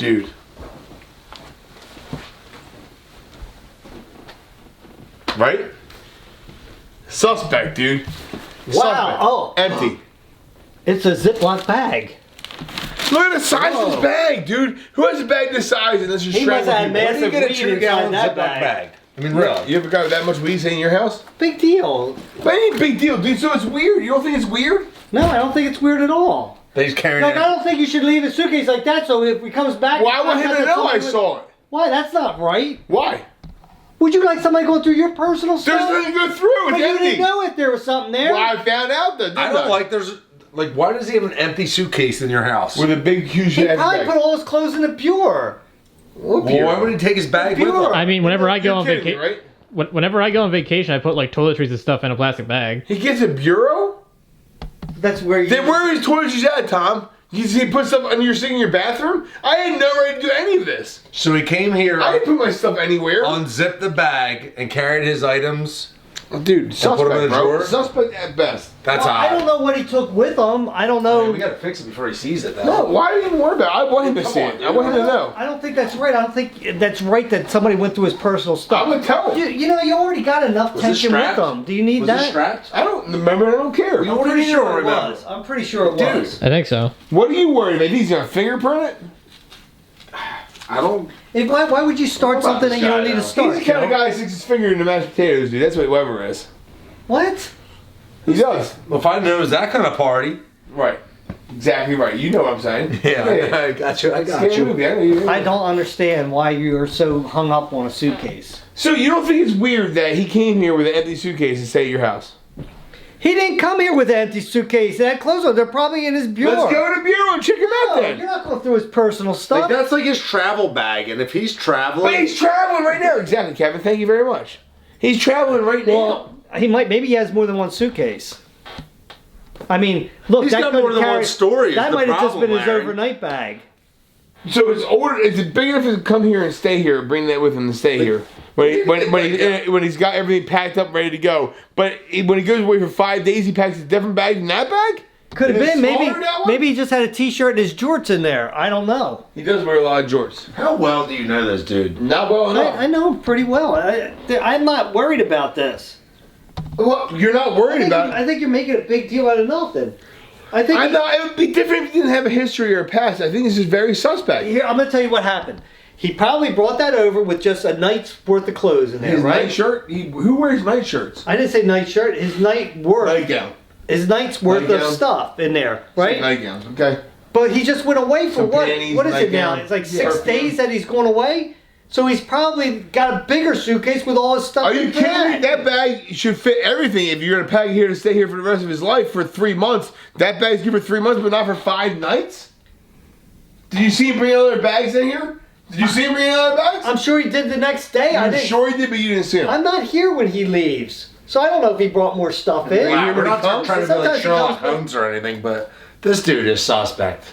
Dude. Right? Suspect, dude. Wow. Suspect. Oh. Empty. It's a Ziploc bag. Look at the size of this bag, dude. Who has a bag this size and this is He must have shredded? massive weed inside that bag. I mean, really. You ever got that much weed in your house? Big deal. But it ain't a big deal, dude. So it's weird. You don't think it's weird? No, I don't think it's weird at all. But he's carrying Like, it. I don't think you should leave a suitcase like that so if he comes back... Well, I want him to know I saw it. Why? That's not right. Why? Would you like somebody going through your personal stuff? There's nothing to go through. It's But you empty. didn't know if there was something there. Well, I found out that. I don't like like, why does he have an empty suitcase in your house? With a big, huge He ass probably bag. put all his clothes in the bureau. Well, why would he take his bag with him? I mean, whenever I go on You're kidding me, vacation, right? whenever I go on vacation, I put like toiletries and stuff in a plastic bag. He gets a bureau? That's where you... Then where are his toiletries at, Tom? He put stuff under your sink in your bathroom? I had no right to do any of this. So he came here, I didn't put my stuff anywhere. unzipped the bag, and carried his items. Dude, suspect, put 'em in the bro. drawer? Suspect at best. That's Well, I don't know what he took with him. I don't know. We gotta fix it before he sees it, though. No, why are you even worried about it? I want him to see it. I want him to know. I don't think that's right. I don't think that's right that somebody went through his personal stuff. I would tell him. You know, you already got enough Was it tension with strapped? him. Do you need Was that? it strapped? I don't remember. I don't care. I'm pretty sure it was. I'm pretty sure it was. I think so. What are you worried about? He's gonna fingerprint it? I don't... Why would you start What about something that this you don't guy, need to though? start? He's the kind of Joe? guy who sticks his finger in the mashed potatoes, dude. That's what Weber is. What? He does. Well, if I knew it was that kind of party... Right. Exactly right. You know what I'm saying. I got you. I got you. Movie. I know you. I don't understand why you are so hung up on a suitcase. So you don't think it's weird that he came here with an empty suitcase to stay at your house? He didn't come here with an empty suitcase. That clothes on. They're probably in his bureau. Let's go to the bureau and check him out No, then. you're not going through his personal stuff. Like, that's like his travel bag, and if he's traveling... But he's traveling right now. Exactly, Kevin. Thank you very much. He's traveling right now. Well, maybe he has more than one suitcase. I mean, look, He's that got couldn't more than carry- one story is That the might have just problem, been his Larry. overnight bag. So it's order. Is it big enough to come here and stay here? Bring that with him to stay here. When he's got everything packed up, ready to go. But when he goes away for 5 days, he packs a different bag than that bag. Could have Is it been. smaller than that one? Maybe he just had a T-shirt and his jorts in there. I don't know. He does wear a lot of jorts. How well do you know this dude? Not well enough. I know him pretty well. I'm not worried about this. Well, you're not worried about it. I think you're making a big deal out of nothing. I think. I know it would be different if he didn't have a history or a past. I think this is very suspect. Here, I'm going to tell you what happened. He probably brought that over with just a night's worth of clothes in there, His right? nightshirt. Who wears nightshirts? I didn't say night shirt. His night worth. Nightgown. His night's worth of Nightgown. stuff in there, right? Nightgowns. Okay. But he just went away for Some what? panties, What is it now? nightgown, It's like 6 perfume. days that he's going away. So he's probably got a bigger suitcase with all his stuff. Are you in kidding me? that. That bag should fit everything. If you're gonna pack it here to stay here for the rest of his life for 3 months, that bag's good for 3 months, but not for 5 nights. Did you see him bring other bags in here? Did you see him bring other bags? I'm sure he did the next day. I I'm didn't. sure he did, but you didn't see him. I'm not here when he leaves, so I don't know if he brought more stuff in. Wow, we're when he not comes? trying to be Sometimes like he Sherlock comes back. Holmes or anything, but this dude is suspect.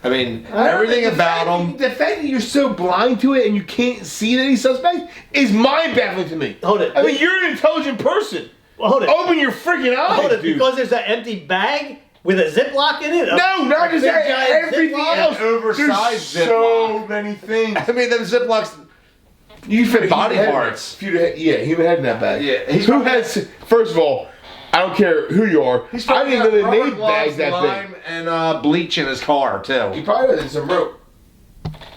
I mean, I don't everything think about him... The fact that you're so blind to it and you can't see that he's suspect is mind-baffling to me. Hold it. I mean, you're an intelligent person. Hold it. Open your freaking eyes, Hold it. dude. Because there's an empty bag with a Ziploc in it. No, not just big that. giant Everything Ziploc? else. Oversized There's so many things. I mean, them Ziplocs... You fit Body human head- parts. Yeah, human head in that bag. Yeah, he's Who probably- has? First of all, I don't care who you are. He's I probably didn't know got they rubber made gloves, bags that lime, and bleach in his car, big. too. He probably does some rope.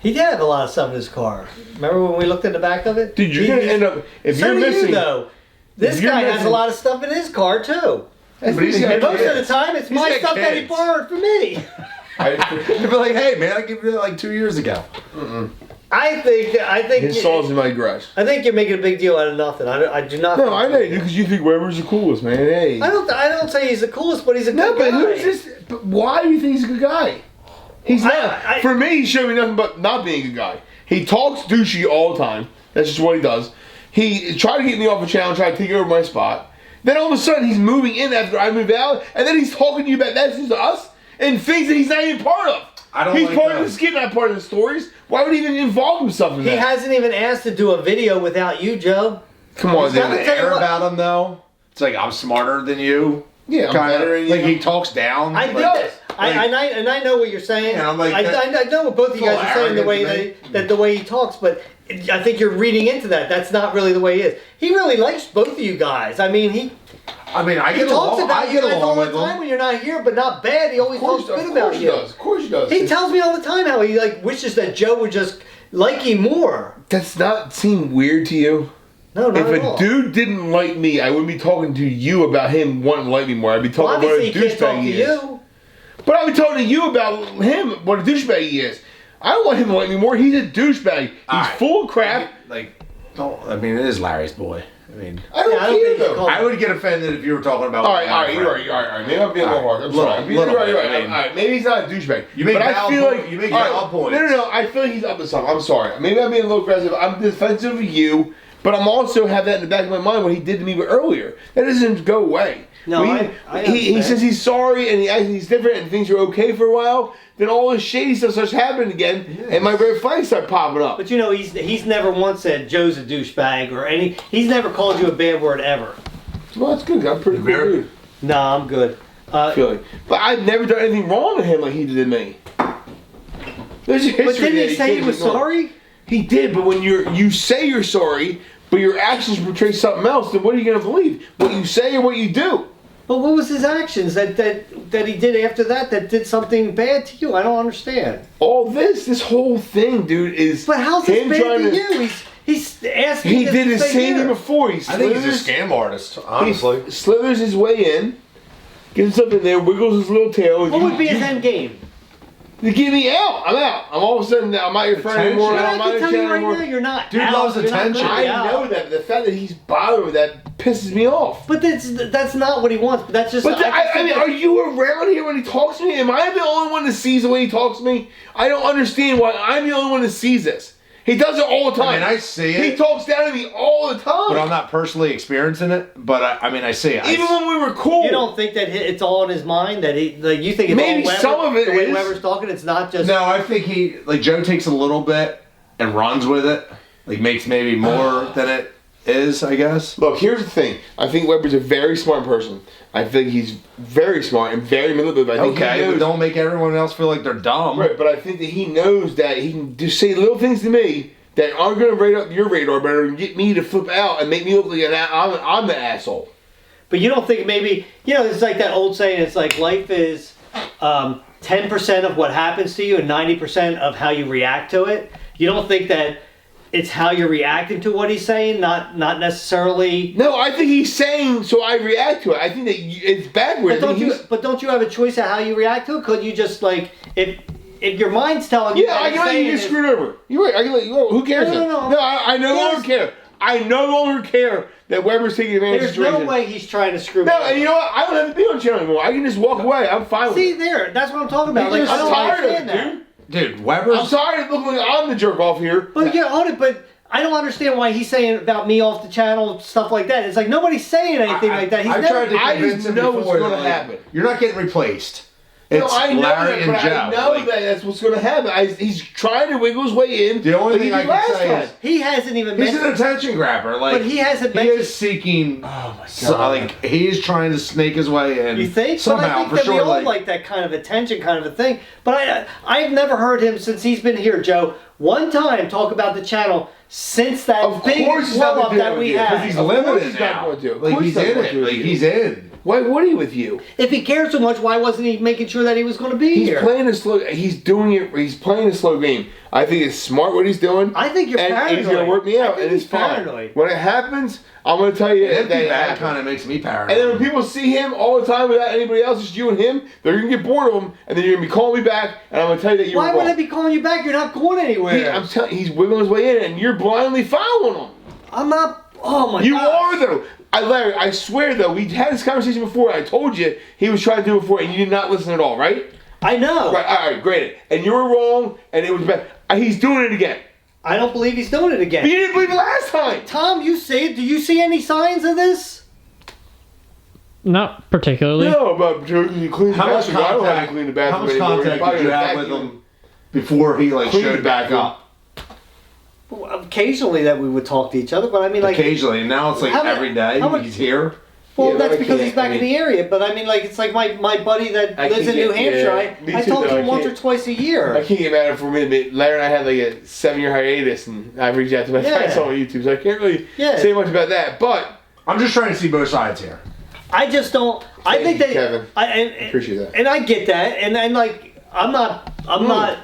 He did have a lot of stuff in his car. Remember when we looked in the back of it? Dude, you're gonna end up if So you're do missing. you, though. This if you're guy has a missing- lot of stuff in his car too. But he's And got most of the kids. time, it's He's my got stuff that he kids. borrowed from me. You'd be like, hey, man, I gave you that like 2 years ago. I think His saws in my garage. I think you're making a big deal out of nothing. I do not. No, think I know you because you think Weber's the coolest, man. Hey. I don't say he's the coolest, but he's a No, good but guy. who's this? But why do you think he's a good guy? He's not. I- For me, he showed me nothing but not being a good guy. He talks douchey all the time. That's just what he does. He tried to get me off a challenge, tried to take over my spot. Then all of a sudden, he's moving in after I moved out, and then he's talking to you about that's just us and things that he's not even part of. I don't He's like part that. of the skit, not part of the stories. Why would he even involve himself in He that? hasn't even asked to do a video without you, Joe. Come on, He's got Let me an tell you air what- about him, though. It's like, I'm smarter than you. Yeah, I'm Kinda. better than Like, you. he talks down. I like, did this. And I know what you're saying. Yeah, I'm like, I know what both of you it's guys all are saying, the way arrogant to that the way he talks, but I think you're reading into that. That's not really the way he is. He really likes both of you guys. I mean, he I talks along. about I you get guys all along the with time him. when you're not here, but not bad. He always talks good about you. Of course he does. He tells me all the time how he wishes that Joe would just like him more. Does not seem weird to you? No, not If at a all. dude didn't like me, I wouldn't be talking to you about him wanting to like me more. I'd be Well, talking about what a obviously he can't talk douchebag to he is. you. But I'd be talking to you about him, what a douchebag he is. I don't want him to like me more. He's a douchebag. He's Alright. full of crap. It is Larry's boy. I mean, I don't Yeah, I don't care think you though. call- I would get offended if you were talking about. All right, my you're friend. right. Maybe I'm being a little hard. I'm Little- sorry. little You're right. bit, I mean- All right, maybe he's not a douchebag. You make but I valid feel point- like you make all right, valid points. No. I feel like he's up to something. I'm sorry. Maybe I'm being a little aggressive. I'm defensive of you, but I'm also have that in the back of my mind what he did to me earlier. That doesn't go away. No, When I he understand. says he's sorry and he's different and things are okay for a while. Then all this shady stuff starts happening again, and my red flags start popping up. But you know, he's never once said Joe's a douchebag or any. He's never called you a bad word ever. Well, that's good. I'm pretty cool dude. No, I'm good. I feel like. But I've never done anything wrong to him like he did to me. There's a history. But didn't that he say he can't was ignore. sorry? He did, but when you say you're sorry, but your actions portray something else, then what are you going to believe? What you say or what you do? But what was his actions that he did after that did something bad to you? I don't understand. All this whole thing, dude, is. But how's this him bad trying to you? He's asking. He to did the stay same thing here. before. He I think he's a slithers- scam artist, honestly. He slithers his way in, gets up in there, wiggles his little tail. What would be his end game? To get me out. I'm out. I'm all of a sudden, I'm not your friend anymore. Attention. But I I'm not can your tell friend you right anymore. now, you're not. Dude out. loves You're not attention. gonna I be out. know that, but the fact that he's bothered with that pisses me off. But that's not what he wants. But that's just. But just I think mean, are you around here when he talks to me? Am I the only one that sees the way he talks to me? I don't understand why I'm the only one that sees this. He does it all the time. I mean, I see it. He talks down to me all the time. But I'm not personally experiencing it. But I see it. Even when we were cool. You don't think that it's all in his mind that he like you think it's Maybe all Weber, some of it the way is. Weber's talking. It's not just. No, I think Joe takes a little bit and runs with it. Makes maybe more than it is, I guess. Look, here's the thing. I think Weber's a very smart person. I think he's very smart and very manipulative. I think he Okay, knows, but don't make everyone else feel like they're dumb. Right, but I think that he knows that he can just say little things to me that aren't going to rate up your radar, but are going to get me to flip out and make me look like I'm the asshole. But you don't think maybe it's like that old saying. It's like life is 10% of what happens to you and 90% of how you react to it. You don't think that it's how you're reacting to what he's saying, not necessarily. No, I think he's saying so I react to it. I think that it's backwards. But don't you have a choice of how you react to it? Could you just if your mind's telling you? Yeah, I can let you get screwed over. You're right. I can let you go. Who cares? No. No, I no longer care. I no longer care that Weber's taking advantage of the There's situation. no way he's trying to screw me. No, over. and you know what? I don't have to be on the channel anymore. I can just walk away. I'm fine with See it. there, that's what I'm talking about. I'm Like I don't tired of understand it, that. dude. Dude, Weber's. I'm sorry to look like I'm the jerk off here. But you're on it. But I don't understand why he's saying about me off the channel stuff like that. It's like nobody's saying anything like that. He's I've never. tried to I convince just him know what's before gonna that, happen. You're not getting replaced. It's No, I know Larry that, and but Joe. I know that that's what's going to happen. He's trying to wiggle his way in. The only like thing he I did can last say time. is He hasn't even. he's an mentioned, attention grabber. Like, but he hasn't he mentioned. is seeking. Oh my So, he's trying to snake his way in. You think? Somehow, but I think for that sure. we all like that kind of attention, kind of a thing. But I've never heard him since he's been here, Joe. One time talk about the channel since that Of big course he's blow not up gonna do that it we with you, 'cause had. he's Of course limited he's not now. going to. Of Like, course he's he's not in going it. to. Like, he's in. Why would he with you? If he cared so much, why wasn't he making sure that he was going to be He's here? playing a slow. He's doing it. He's playing a slow game. I think it's smart what he's doing. I think you're and paranoid. he's gonna work me I out, think and it's he's fine. paranoid. When it happens, I'm gonna tell you Empty that it bag happened. kind of makes me paranoid. And then when people see him all the time without anybody else, just you and him, they're gonna get bored of him, and then you're gonna be calling me back, and I'm gonna tell you that you Why were would wrong. I be calling you back? You're not going anywhere. I'm telling you, he's wiggling his way in, and you're blindly following him. I'm not. Oh my god. You are though. Larry, I swear though, we had this conversation before. I told you he was trying to do it before, and you did not listen at all, right? I know. Right. All right. Great. And you were wrong, and it was bad. He's doing it again. I don't believe he's doing it But again. you didn't believe it last time. Tom, you see it? Do you see any signs of this? Not particularly. No, but he cleans the How much bathroom. I don't have to contact? clean the How bathroom much anymore. contact Probably did you gonna have with vacuum. him before he Clean showed the back bathroom. up? Well, occasionally that we would talk to each other, but I mean, like, Occasionally, and now it's like How mu- every day how much- he's here. Well, Yeah, that's but I because can't, he's back I mean- in the area. But I mean, like, it's like my buddy that I lives in can't New get- Hampshire. yeah, me I too, talk to though. him I once or can't- twice a year. I can't get mad at him for a minute. Larry and I had like a 7-year hiatus, and I reached out to my Yeah. friends on YouTube, so I can't really Yeah. say much about that. But I'm just trying to see both sides here. I just don't. I think you, that Kevin. I Appreciate that. and I get that, and like I'm not you're not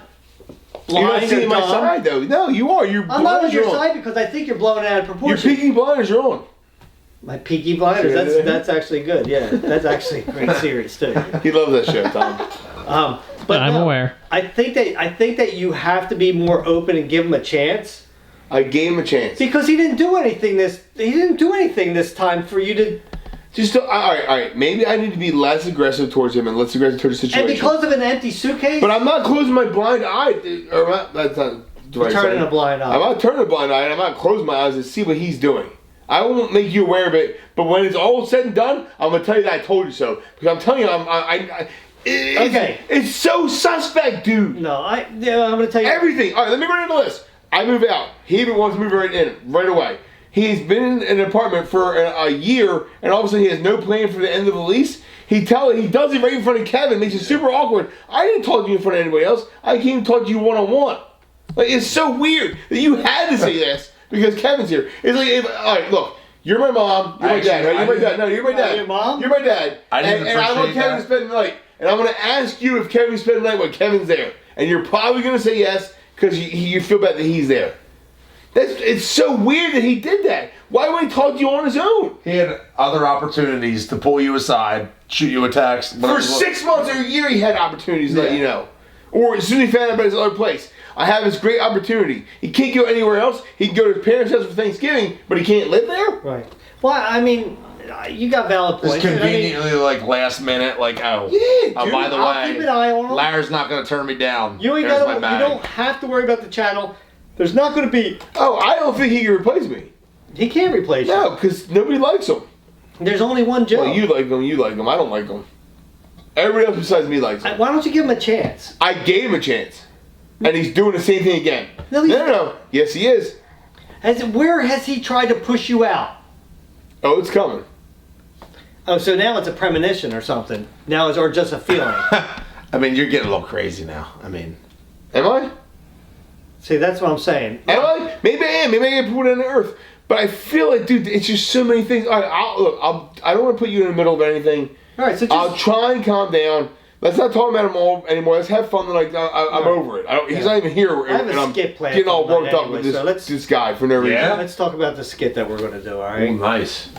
blind or seeing my dumb. side though. No, you are. You're I'm not on blinders your are on. side because I think you're blowing it out of Your proportion. peaky blinders are on. My Peaky Blinders. Yeah. That's actually good. Yeah, that's actually a great series too. He loves that show, Tom. But I'm no, aware. I think that you have to be more open and give him a chance I gave him a chance. because he didn't do anything this time for you to. Just all right. Maybe I need to be less aggressive towards him and less aggressive towards the situation. And because of an empty suitcase, But I'm not closing my blind eye. Or that's not. the right turning side. a blind eye. I'm not turning a blind eye, and I'm not closing my eyes to see what he's doing. I won't make you aware of it, but when it's all said and done, I'm gonna tell you that I told you so. Because I'm telling you, it's so suspect, dude. No, I'm going to tell you. Everything. All right, let me run down the list. I move out. He even wants to move right in, right away. He's been in an apartment for a year, and all of a sudden he has no plan for the end of the lease. He does it right in front of Kevin, makes it super awkward. I didn't talk to you in front of anybody else. I came and talked to you one-on-one. Like, it's so weird that you had to say this because Kevin's here. It's like, all right, look, you're my mom, you're my dad, right? You're my dad. No, you're my dad. Your mom? You're my dad. I didn't and I want appreciate Kevin that. to spend the night. And I'm going to ask you if Kevin's spending the night when Kevin's there. And you're probably going to say yes because you feel bad that he's there. It's so weird that he did that. Why would he talk to you on his own? He had other opportunities to pull you aside, shoot you a text. For 6 months or a year, he had opportunities to let you know. Or as soon as he found out about his other place. I have this great opportunity. He can't go anywhere else. He can go to his parents' house for Thanksgiving, but he can't live there? Right. Well, I mean, you got valid It's points. and I mean, conveniently like last minute, like Yeah, dude, by the I'll way, keep an eye on him. Larry's not gonna turn me down. you ain't There's got my to. bag. You don't have to worry about the channel. There's not going to be. Oh, I don't think he can replace me. He can't replace you. No, because nobody likes him. There's only one Joe. Well, you like him. I don't like him. Everybody else besides me likes him. Why don't you give him a chance? I gave him a chance. And he's doing the same thing again. No, he's- No. Yes, he is. Where has he tried to push you out? Oh, it's coming. Oh, so now it's a premonition or something. Now it's or just a feeling. I mean, you're getting a little crazy now. I mean, Am I? See, that's what I'm saying. Am I? Maybe I am. Maybe I get put on the earth. But I feel like, dude, it's just so many things. All right, I don't want to put you in the middle of anything. All right, so just I'll try and calm down. Let's not talk about him all anymore. Let's have fun. Like I'm over it. He's not even here. I have a and I'm skit plan getting all for the worked night up with anyway, so let's- this guy for no reason. Yeah? let's talk about the skit that we're going to do. All right. nice.